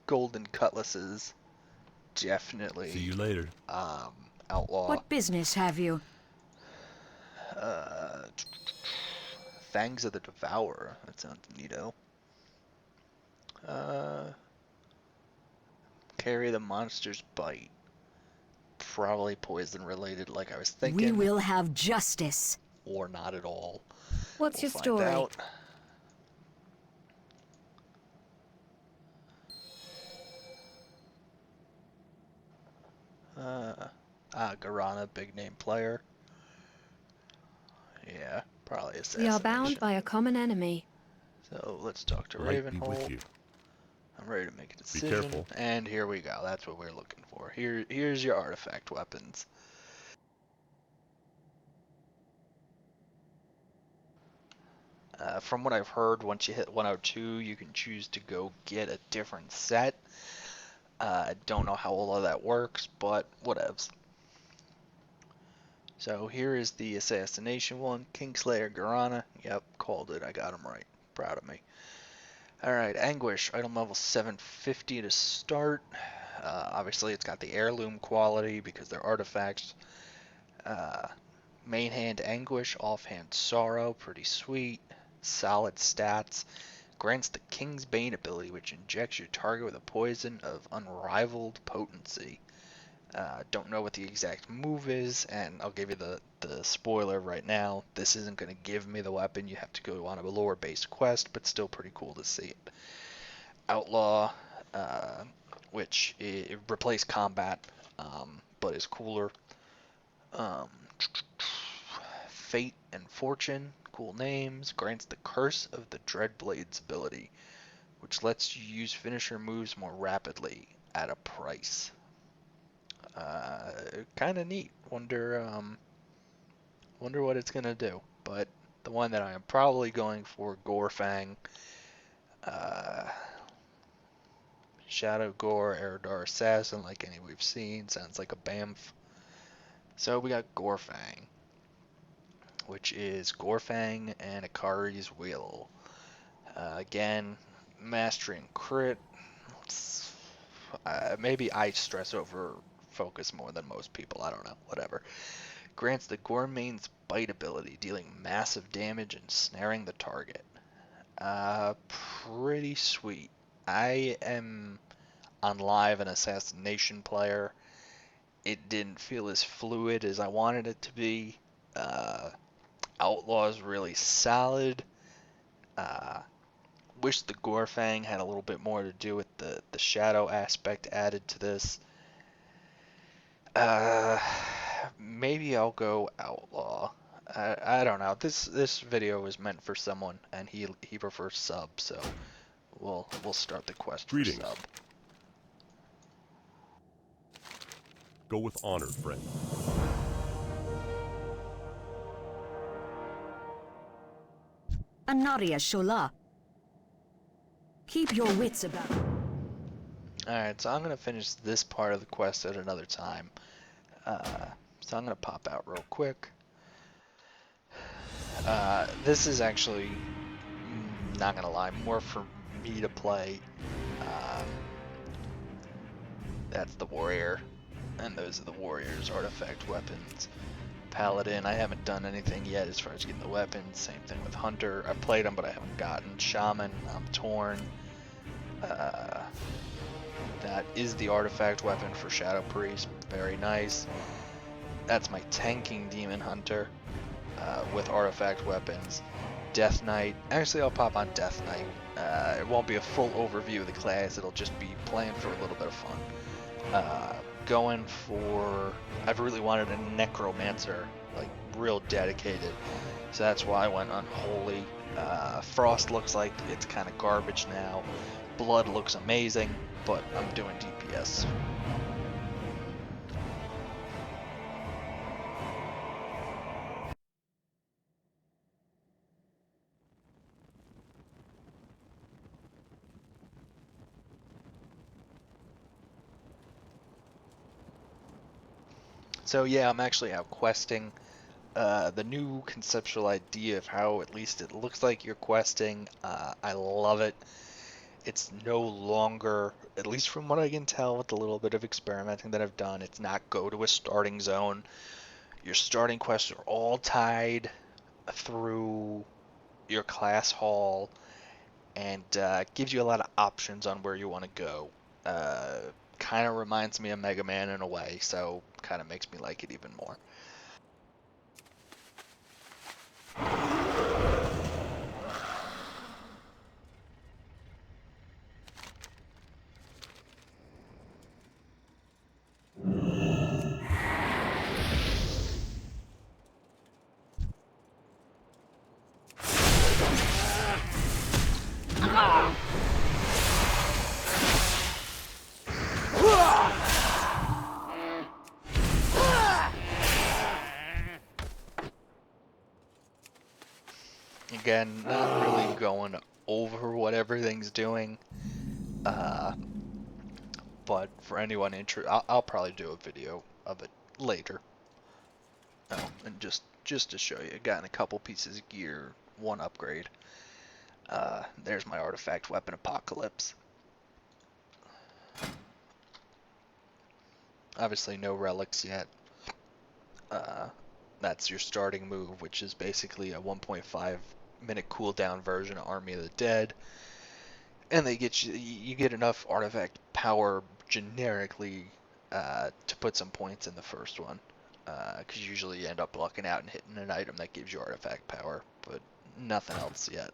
golden cutlasses, definitely. See you later. Outlaw. What business have you? Fangs of the Devourer. That sounds neato. carry the monster's bite. Probably poison related, like I was We thinking, will have justice. or not at all. What's We'll your find story? out. Garana, big name player. Yeah, probably We are bound assassination. by a common enemy. So let's talk to Light be with Ravenhold. you. I'm ready to make a Be decision. careful. And here we go. That's what we're looking for. Here's your artifact weapons. From what I've heard, once you hit 102, you can choose to go get a different set. I don't know how all of that works, but whatevs. So here is the assassination one. Kingslayer Garana. Yep, called it. I got him right. Proud of me. Alright, Anguish. Item level 750 to start. Obviously, it's got the heirloom quality because they're artifacts. Main hand Anguish, offhand Sorrow. Pretty sweet. Solid stats. Grants the King's Bane ability, which injects your target with a poison of unrivaled potency. Don't know what the exact move is, and I'll give you the spoiler right now. This isn't going to give me the weapon. You have to go on a lore-based quest, but still pretty cool to see it. Outlaw, which replace combat, but is cooler. Fate and Fortune, cool names. Grants the Curse of the Dreadblade's ability, which lets you use finisher moves more rapidly at a price. Kind of neat. Wonder what it's gonna do. But the one that I am probably going for, Gorefang. Shadow Gore, Eridar Assassin, like any we've seen. Sounds like a Bamf. So we got Gorefang, which is Gorefang and Akari's Will. Again, Mastery and Crit. Maybe I stress over focus more than most people. I don't know. Whatever. Grants the Goremane's Bite ability, dealing massive damage and snaring the target. Pretty sweet. I am on live an assassination player. It didn't feel as fluid as I wanted it to be. Outlaw's really solid. Wish the Gorefang had a little bit more to do with the shadow aspect added to this. Maybe I'll go Outlaw. I don't know. This video was meant for someone, and he prefers sub, so we'll start the quest for Greetings. sub. Go with honor, friend. Anaria Shola. Keep your wits about. Alright, so I'm going to finish this part of the quest at another time. So I'm going to pop out real quick. This is actually, not going to lie, more for me to play. That's the warrior, and those are the warrior's artifact weapons. Paladin, I haven't done anything yet as far as getting the weapons. Same thing with Hunter. I've played them, but I haven't gotten. Shaman, I'm torn. That is the artifact weapon for Shadow Priest. Very nice. That's my tanking Demon Hunter with artifact weapons. Death Knight. Actually, I'll pop on Death Knight. It won't be a full overview of the class. It'll just be playing for a little bit of fun. Going for... I've really wanted a Necromancer, like real dedicated. So that's why I went Unholy. Frost looks like it's kind of garbage now. Blood looks amazing, but I'm doing DPS. So yeah, I'm actually out questing. The new conceptual idea of how at least it looks like you're questing, I love it. It's no longer, at least from what I can tell with the little bit of experimenting that I've done, it's not go to a starting zone. Your starting quests are all tied through your class hall, and gives you a lot of options on where you want to go. kind of reminds me of Mega Man in a way, so kind of makes me like it even more. Again, not really going over what everything's doing, but for anyone interested, I'll probably do a video of it later, and just to show you. Gotten a couple pieces of gear, one upgrade. There's my artifact weapon, Apocalypse. Obviously no relics yet. That's your starting move, which is basically a 1.5 minute cooldown version of Army of the Dead. And they get you get enough artifact power generically to put some points in the first one. Because usually you end up lucking out and hitting an item that gives you artifact power, but nothing else yet.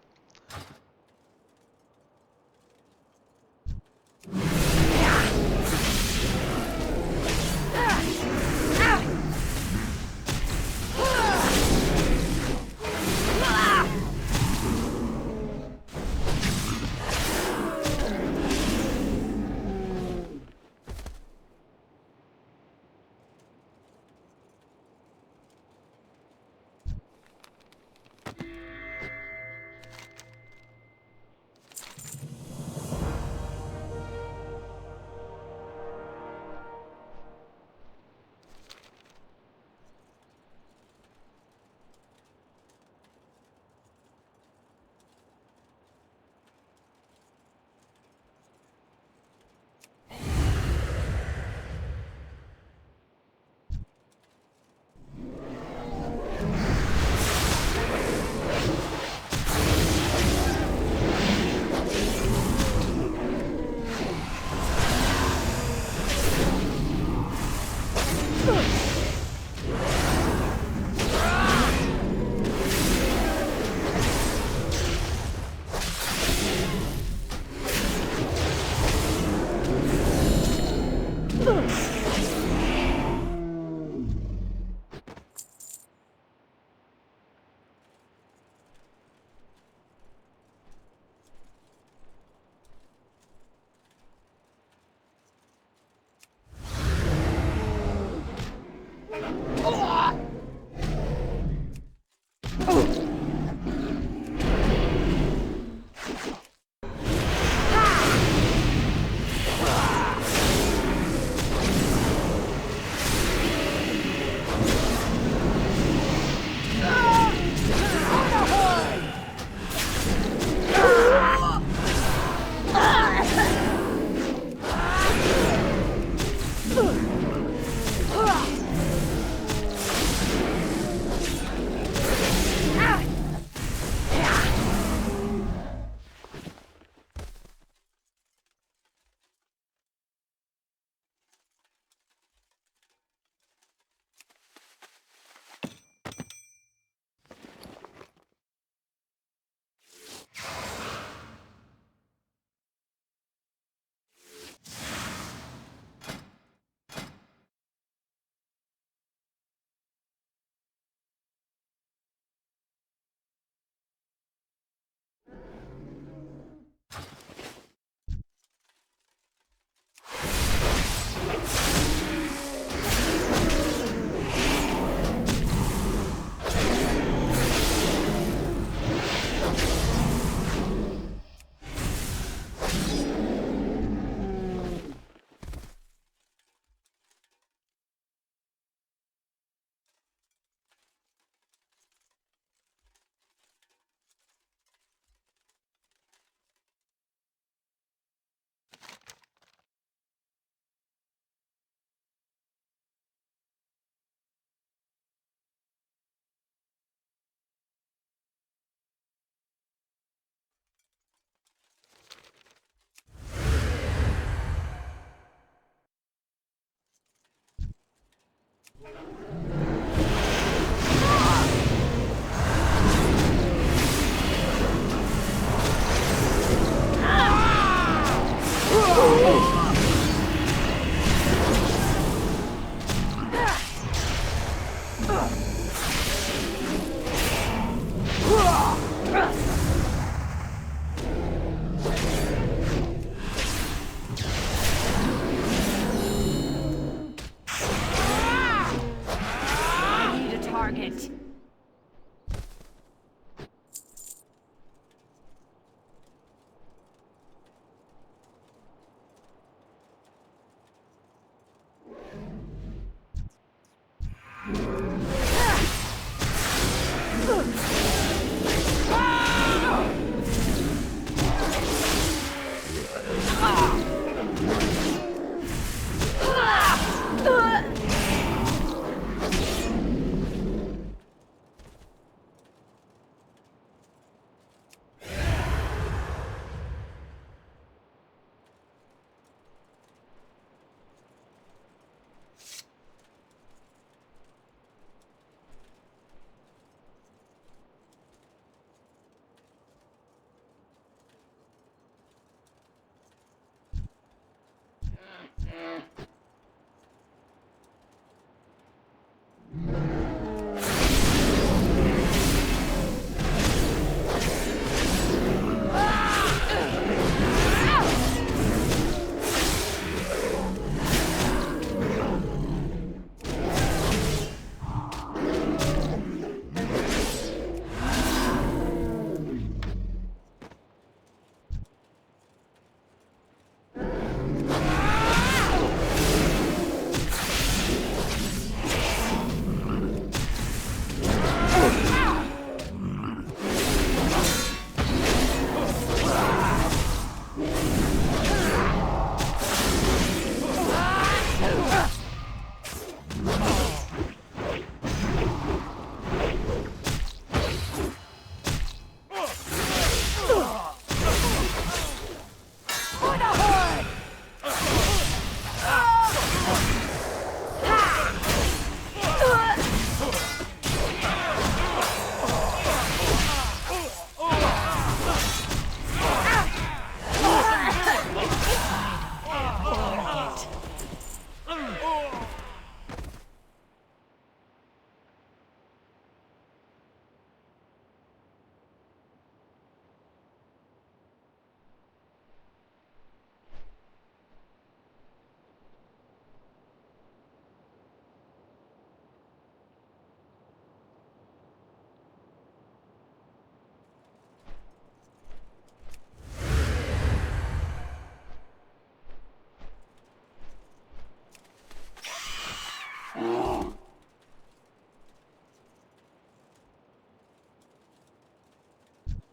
I need a target.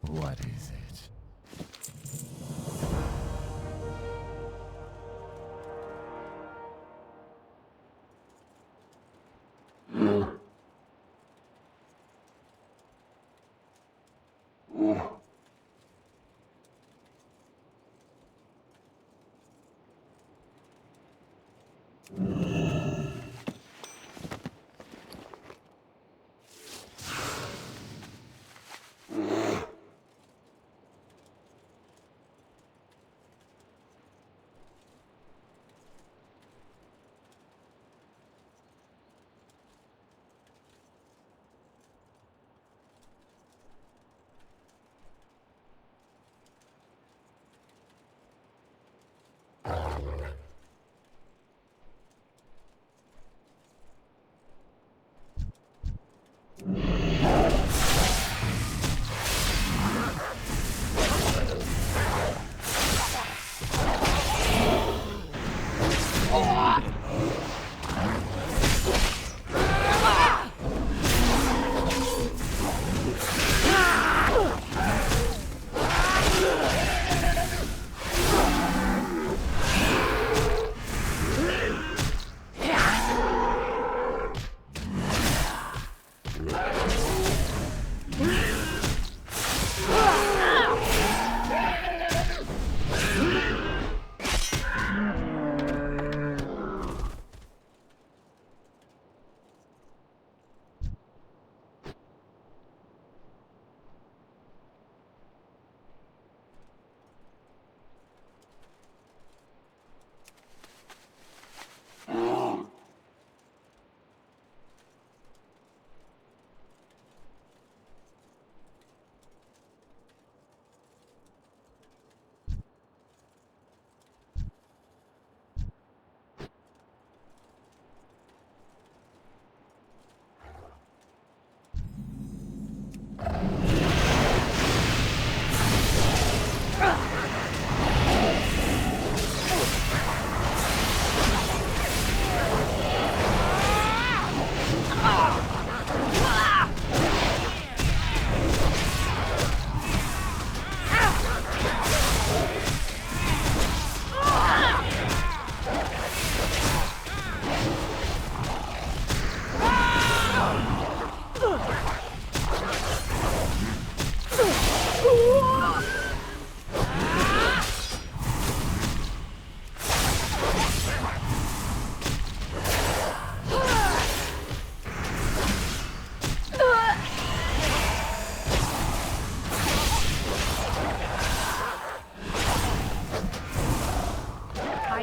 What is it?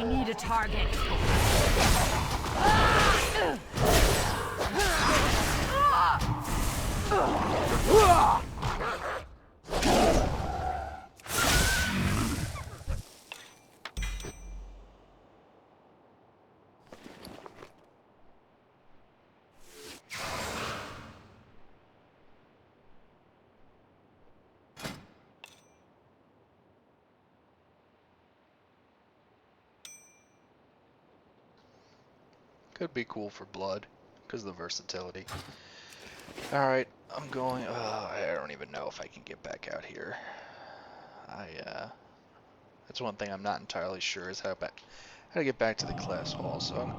I need a target. Could be cool for blood, because of the versatility. Alright, I'm going, I don't even know if I can get back out here. That's one thing I'm not entirely sure is how to get back to the class hall. So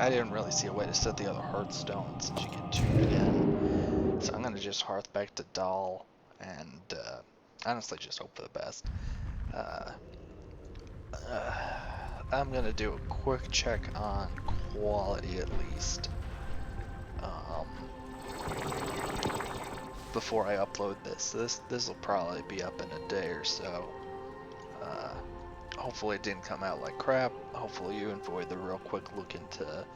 I didn't really see a way to set the other Hearthstone since you get tuned again. So I'm gonna just hearth back to Doll and honestly just hope for the best. I'm gonna do a quick check on quality at least before I upload this. This will probably be up in a day or so. Hopefully it didn't come out like crap. Hopefully you enjoyed the real quick look into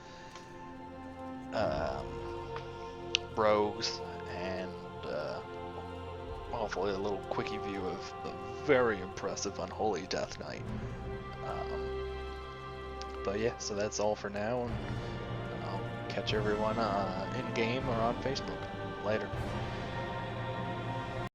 rogues and hopefully a little quickie view of the very impressive Unholy Death Knight. But yeah, so that's all for now, and I'll catch everyone in game or on Facebook later.